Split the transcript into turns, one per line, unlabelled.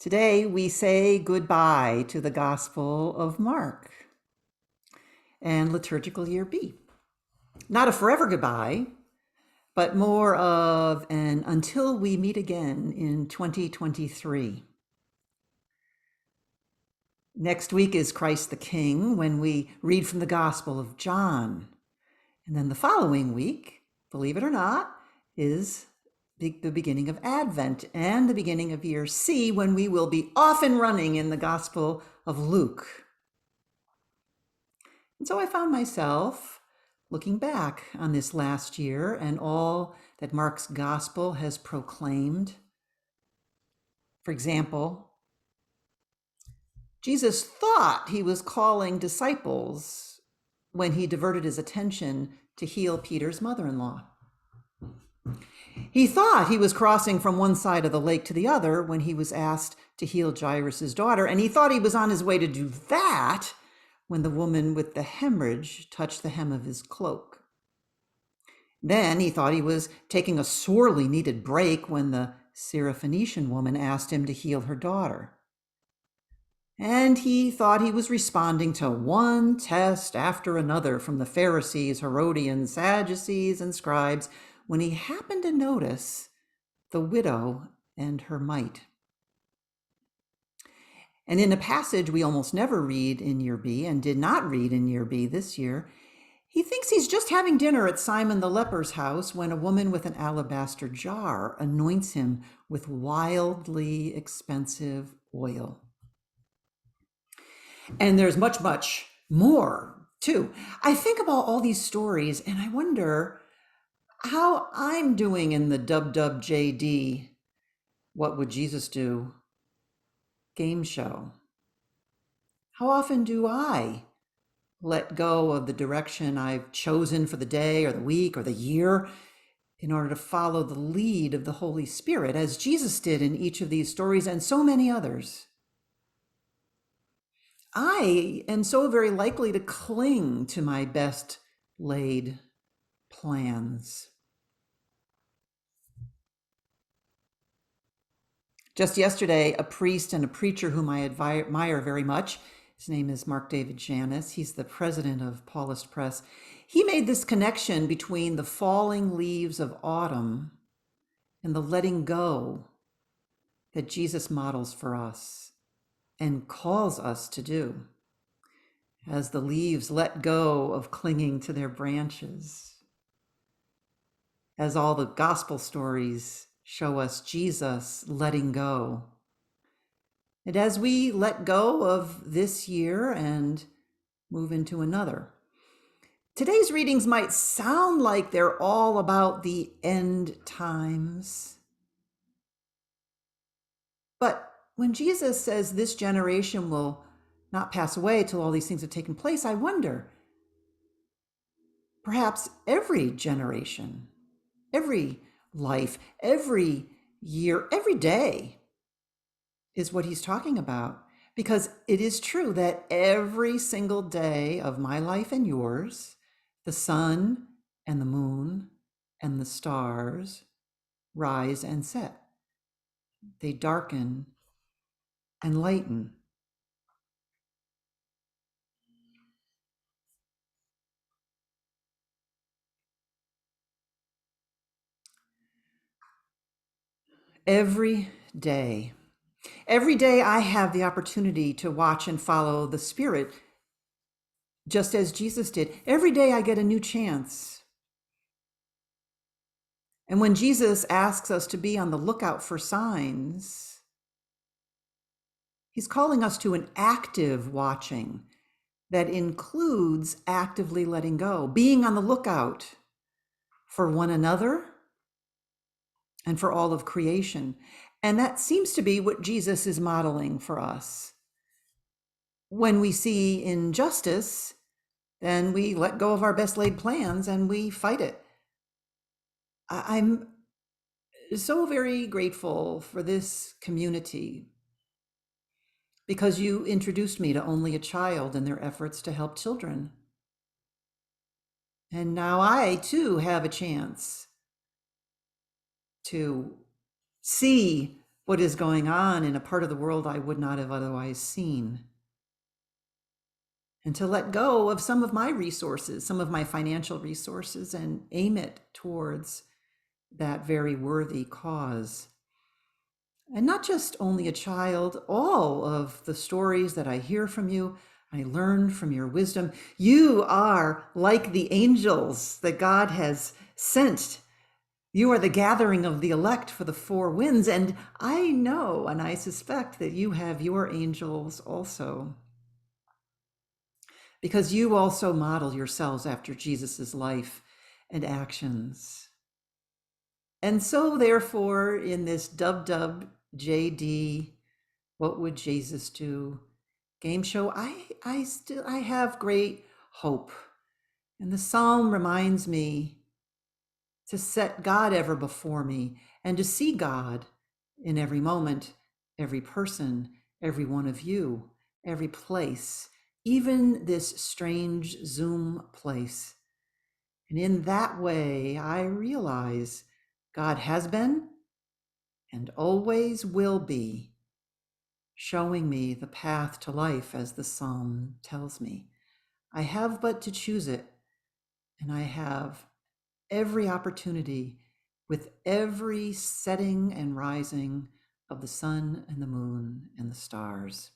Today we say goodbye to the Gospel of Mark and liturgical year B. Not a forever goodbye, but more of an until we meet again in 2023. Next week is Christ the King when we read from the Gospel of John. And then the following week, believe it or not, is the beginning of Advent and the beginning of year C, when we will be off and running in the Gospel of Luke. And so I found myself looking back on this last year and all that Mark's Gospel has proclaimed. For example, Jesus thought he was calling disciples when he diverted his attention to heal Peter's mother-in-law. He thought he was crossing from one side of the lake to the other when he was asked to heal Jairus' daughter, and he thought he was on his way to do that when the woman with the hemorrhage touched the hem of his cloak. Then he thought he was taking a sorely needed break when the Syrophoenician woman asked him to heal her daughter. And he thought he was responding to one test after another from the Pharisees, Herodians, Sadducees, and scribes when he happened to notice the widow and her mite. And in a passage we almost never read in year B and did not read in year B this year, he thinks he's just having dinner at Simon the leper's house when a woman with an alabaster jar anoints him with wildly expensive oil. And there's much, much more too. I think about all these stories and I wonder how I'm doing in the WWJD, What Would Jesus Do game show. How often do I let go of the direction I've chosen for the day or the week or the year in order to follow the lead of the Holy Spirit, as Jesus did in each of these stories and so many others? I am so very likely to cling to my best laid plans. Just yesterday, a priest and a preacher whom I admire very much, his name is Mark David Janis, he's the president of Paulist Press, he made this connection between the falling leaves of autumn and the letting go that Jesus models for us and calls us to do as the leaves let go of clinging to their branches. As all the gospel stories show us Jesus letting go. And as we let go of this year and move into another, today's readings might sound like they're all about the end times. But when Jesus says this generation will not pass away till all these things have taken place, I wonder, perhaps every generation, every life, every year, every day is what he's talking about. Because it is true that every single day of my life and yours, the sun and the moon and the stars rise and set. They darken and lighten. Every day I have the opportunity to watch and follow the Spirit, just as Jesus did. Every day I get a new chance. And when Jesus asks us to be on the lookout for signs, he's calling us to an active watching that includes actively letting go, being on the lookout for one another and for all of creation. And that seems to be what Jesus is modeling for us. When we see injustice, then we let go of our best laid plans and we fight it. I'm so very grateful for this community because you introduced me to Only a Child and their efforts to help children. And now I too have a chance to see what is going on in a part of the world I would not have otherwise seen, and to let go of some of my resources, some of my financial resources, and aim it towards that very worthy cause. And not just only a child, all of the stories that I hear from you, I learn from your wisdom. You are like the angels that God has sent. You are the gathering of the elect for the four winds. And I know and I suspect that you have your angels also, because you also model yourselves after Jesus's life and actions. And so, therefore, in this dub JD, what would Jesus do game show, I have great hope. And the psalm reminds me to set God ever before me and to see God in every moment, every person, every one of you, every place, even this strange Zoom place. And in that way, I realize God has been and always will be showing me the path to life, as the psalm tells me. I have but to choose it, and I have every opportunity with every setting and rising of the sun and the moon and the stars.